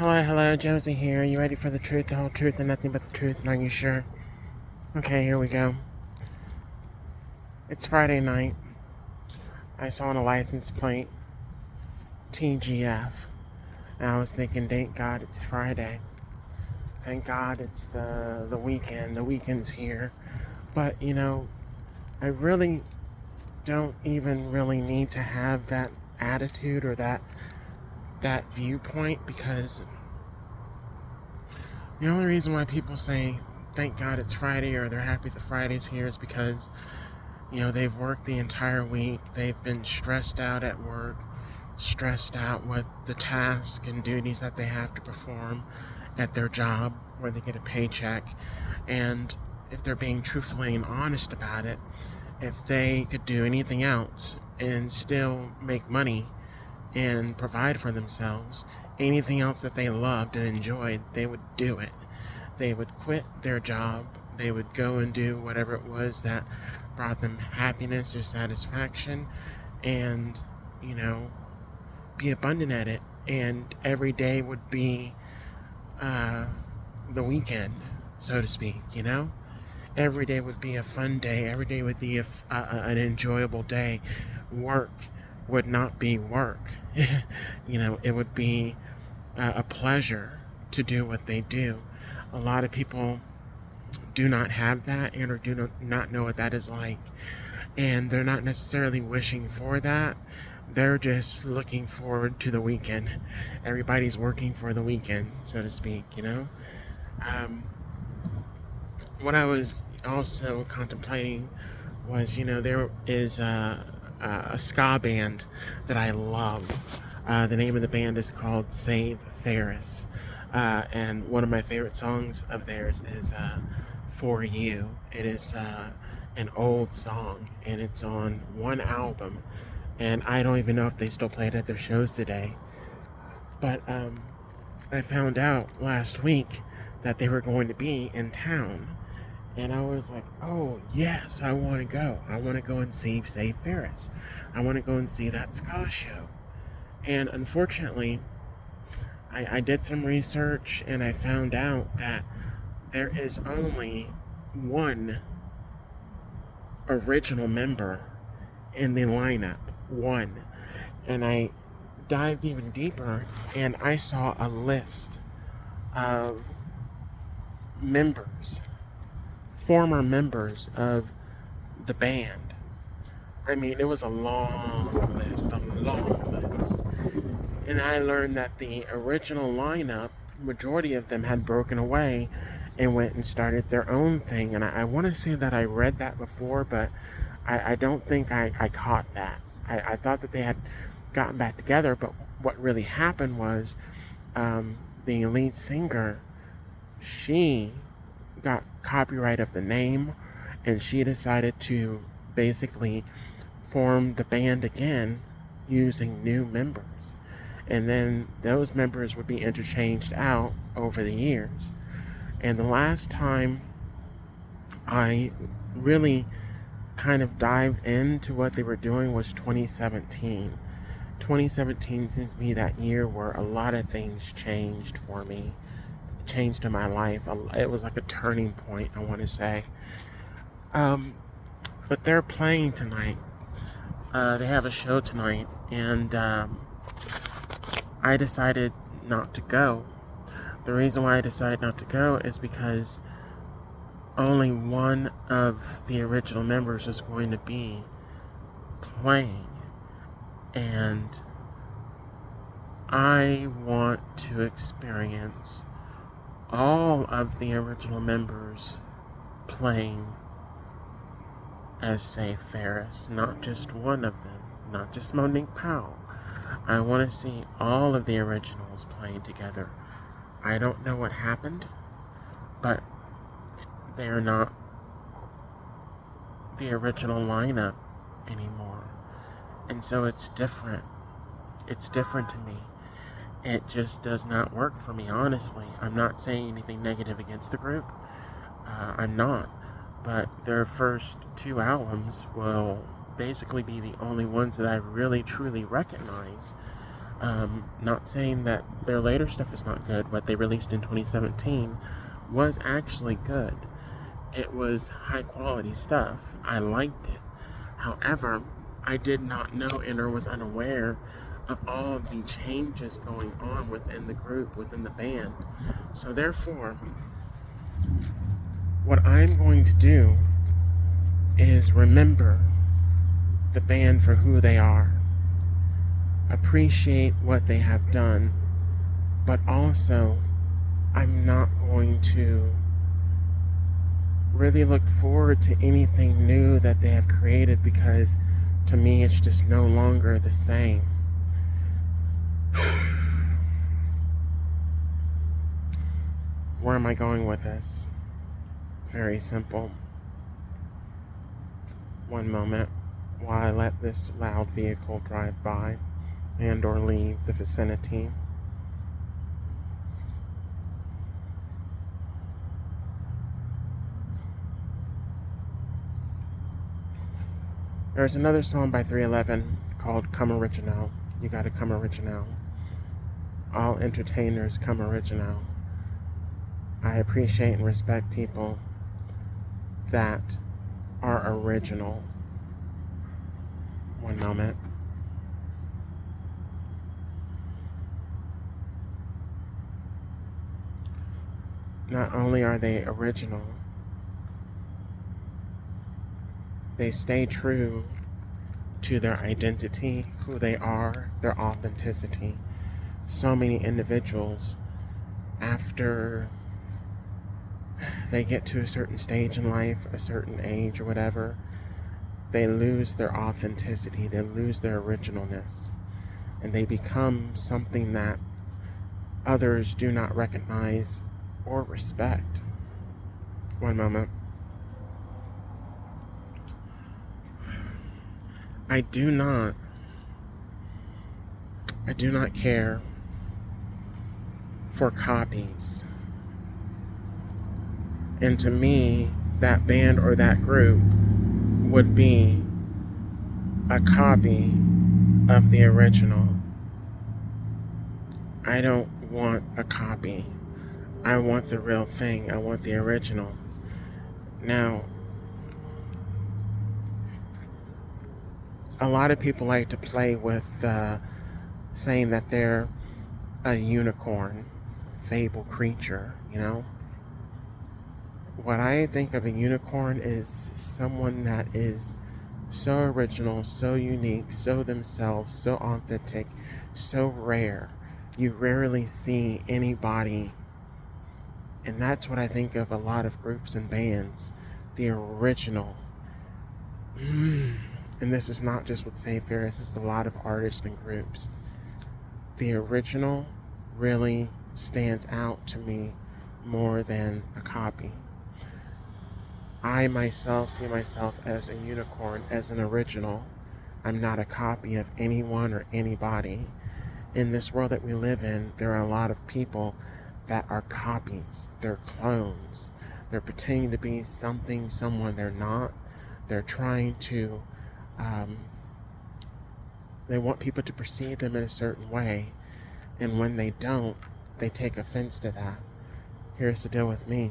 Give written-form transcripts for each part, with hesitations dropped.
Hello, Josie here. You ready for the truth, the whole truth, and nothing but the truth? And are you sure? Okay, here we go. It's Friday night. I saw on a license plate TGF. And I was thinking, thank God it's Friday. Thank God it's the weekend. The weekend's here. But, I really don't even really need to have that attitude or that viewpoint, because the only reason why people say thank God it's Friday or they're happy the Friday's here is because they've worked the entire week. They've been stressed out at work, stressed out with the tasks and duties that they have to perform at their job where they get a paycheck. And if they're being truthfully and honest about it, if they could do anything else and still make money and provide for themselves, anything else that they loved and enjoyed, they would do it. They would quit their job. They would go and do whatever it was that brought them happiness or satisfaction, and, be abundant at it. And every day would be the weekend, so to speak. Every day would be a fun day. Every day would be an enjoyable day. Work would not be work. It would be a pleasure to do what they do. A lot of people do not have that or do not know what that is like. And they're not necessarily wishing for that. They're just looking forward to the weekend. Everybody's working for the weekend, so to speak. What I was also contemplating was, there is a ska band that I love. The name of the band is called Save Ferris. And one of my favorite songs of theirs is For You. It is an old song, and it's on one album. And I don't even know if they still play it at their shows today. But I found out last week that they were going to be in town. And I was like, oh, yes, I want to go. I want to go and see Save Ferris. I want to go and see that ska show. And unfortunately, I did some research and I found out that there is only one original member in the lineup. One. And I dived even deeper and I saw a list of former members of the band. I mean, it was a long list. And I learned that the original lineup, majority of them had broken away and went and started their own thing. And I want to say that I read that before, but I don't think I caught that. I thought that they had gotten back together, but what really happened was the lead singer, she got copyright of the name, and she decided to basically form the band again using new members. And then those members would be interchanged out over the years. And the last time I really kind of dived into what they were doing was 2017. 2017 seems to be that year where a lot of things changed for me, changed in my life. It was like a turning point, I want to say. But they're playing tonight. They have a show tonight, and I decided not to go. The reason why I decided not to go is because only one of the original members was going to be playing. And I want to experience all of the original members playing as Save Ferris, not just one of them, not just Monique Powell. I want to see all of the originals playing together. I don't know what happened, but they're not the original lineup anymore. And so it's different. It's different to me. It just does not work for me, honestly. I'm not saying anything negative against the group. I'm not. But their first two albums will basically be the only ones that I really truly recognize. Not saying that their later stuff is not good. What they released in 2017 was actually good. It was high quality stuff. I liked it. However, I did not know and or was unaware of all of the changes going on within the group, within the band. So therefore, what I'm going to do is remember the band for who they are, appreciate what they have done, but also I'm not going to really look forward to anything new that they have created, because to me it's just no longer the same. Where am I going with this? Very simple. One moment while I let this loud vehicle drive by and or leave the vicinity. There's another song by 311 called Come Original. You gotta come original. All entertainers come original. I appreciate and respect people that are original. One moment. Not only are they original, they stay true to their identity, who they are, their authenticity. So many individuals, after they get to a certain stage in life, a certain age or whatever, they lose their authenticity, they lose their originalness, and they become something that others do not recognize or respect. One moment. I do not care for copies. And to me, that band or that group would be a copy of the original. I don't want a copy. I want the real thing. I want the original. Now, a lot of people like to play with saying that they're a unicorn, fable creature, you know? What I think of a unicorn is someone that is so original, so unique, so themselves, so authentic, so rare. You rarely see anybody, and that's what I think of a lot of groups and bands, the original. And this is not just with Save Fair, this is a lot of artists and groups. The original really stands out to me more than a copy. I myself see myself as a unicorn, as an original. I'm not a copy of anyone or anybody. In this world that we live in, there are a lot of people that are copies. They're clones. They're pretending to be something, someone they're not. They're trying to, they want people to perceive them in a certain way. And when they don't, they take offense to that. Here's the deal with me.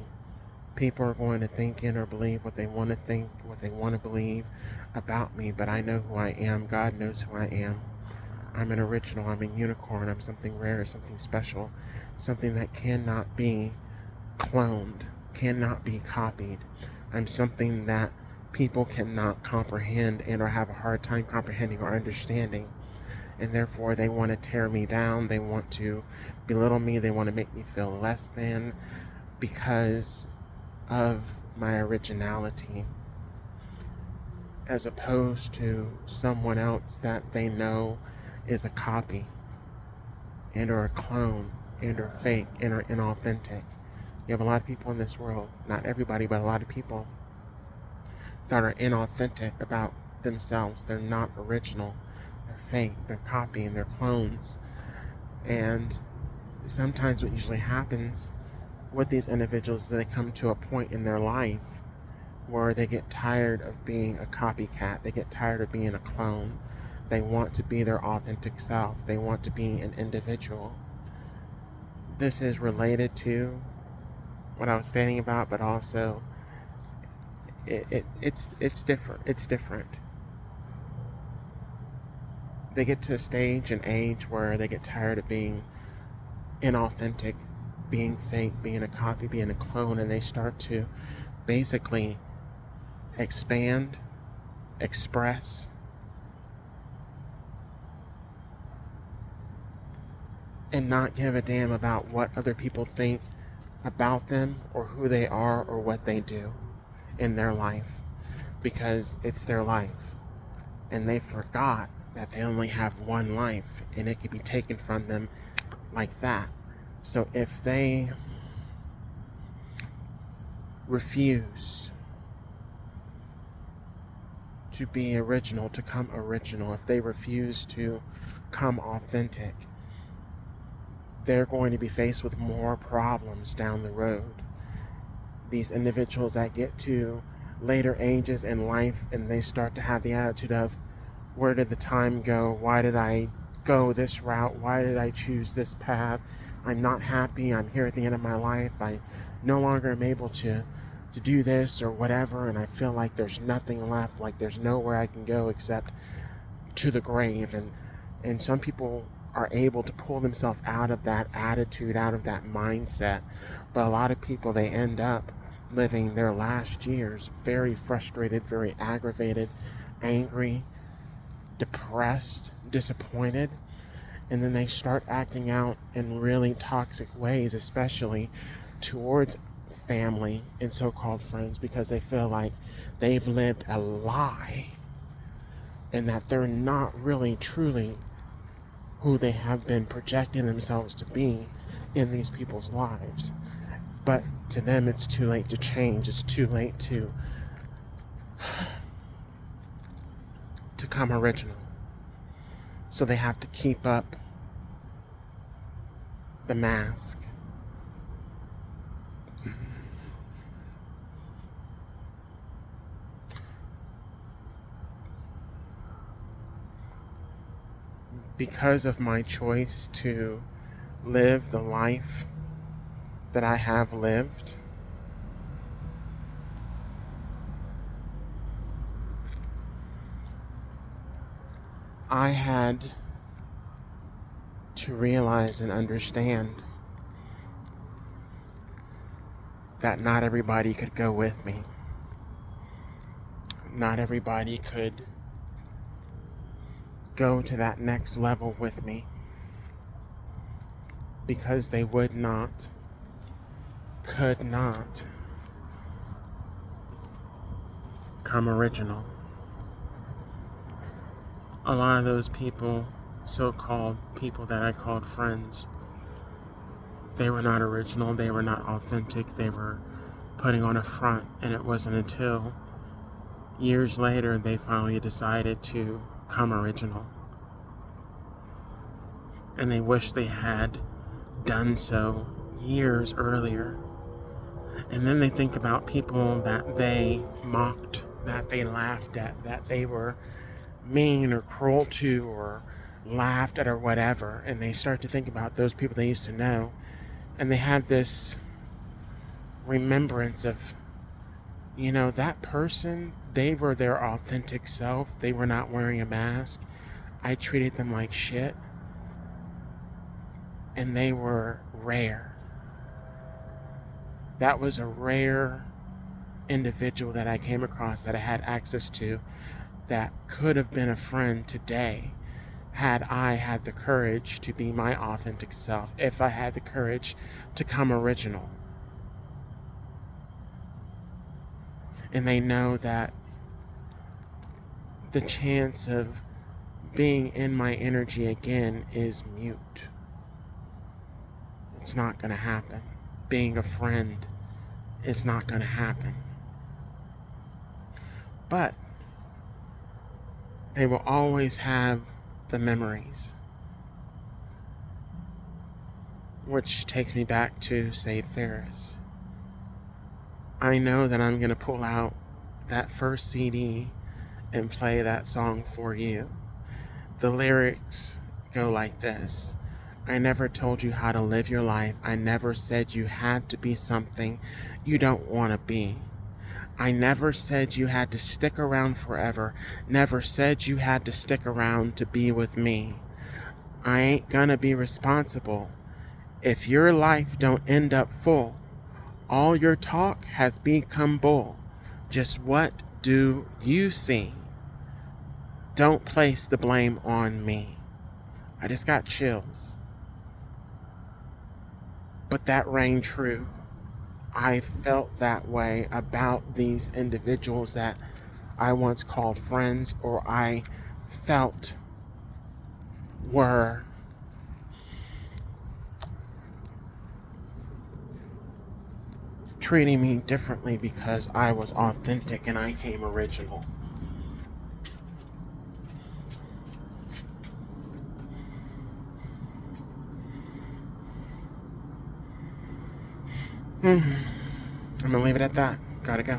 People are going to think in or believe what they want to think, what they want to believe about me, but I know who I am. God knows who I am. I'm an original. I'm a unicorn. I'm something rare, something special, something that cannot be cloned, cannot be copied. I'm something that people cannot comprehend and or have a hard time comprehending or understanding. And therefore, they want to tear me down. They want to belittle me. They want to make me feel less than because of my originality, as opposed to someone else that they know is a copy and or a clone and or fake and or inauthentic. You have a lot of people in this world, not everybody, but a lot of people that are inauthentic about themselves. They're not original. They're fake. They're copying. They're clones. And sometimes what usually happens with these individuals is they come to a point in their life where they get tired of being a copycat. They get tired of being a clone. They want to be their authentic self. They want to be an individual. This is related to what I was stating about, but also it's different. It's different. They get to a stage and age where they get tired of being inauthentic, being fake, being a copy, being a clone, and they start to basically expand, express, and not give a damn about what other people think about them or who they are or what they do in their life, because it's their life and they forgot that they only have one life and it could be taken from them like that. So if they refuse to be original, to come original, if they refuse to come authentic, they're going to be faced with more problems down the road. These individuals that get to later ages in life and they start to have the attitude of, where did the time go? Why did I go this route? Why did I choose this path? I'm not happy. I'm here at the end of my life. I no longer am able to do this or whatever, and I feel like there's nothing left, like there's nowhere I can go except to the grave. And some people are able to pull themselves out of that attitude, out of that mindset. But a lot of people, they end up living their last years very frustrated, very aggravated, angry, depressed, disappointed, and then they start acting out in really toxic ways, especially towards family and so-called friends, because they feel like they've lived a lie and that they're not really truly who they have been projecting themselves to be in these people's lives. But to them, it's too late to change. It's too late to come original. So they have to keep up the mask. Because of my choice to live the life that I have lived, I had to realize and understand that not everybody could go with me. Not everybody could go to that next level with me, because they would not, could not come original. A lot of those people, so-called people that I called friends, they were not original, they were not authentic, they were putting on a front, and it wasn't until years later they finally decided to come original. And they wish they had done so years earlier. And then they think about people that they mocked, that they laughed at, that they were mean or cruel to or laughed at or whatever, and they start to think about those people they used to know, and they have this remembrance of, that person, they were their authentic self, they were not wearing a mask, I treated them like shit, and they were rare. That was a rare individual that I came across, that I had access to, that could have been a friend today had I had the courage to be my authentic self, if I had the courage to come original. And they know that the chance of being in my energy again is mute. It's not going to happen. Being a friend is not going to happen. But they will always have the memories. Which takes me back to Save Ferris. I know that I'm going to pull out that first CD and play that song for you. The lyrics go like this: I never told you how to live your life. I never said you had to be something you don't want to be. I never said you had to stick around forever. Never said you had to stick around to be with me. I ain't gonna be responsible if your life don't end up full. All your talk has become bull. Just what do you see? Don't place the blame on me. I just got chills. But that rang true. I felt that way about these individuals that I once called friends, or I felt were treating me differently because I was authentic and I came original. I'm gonna leave it at that. Gotta go.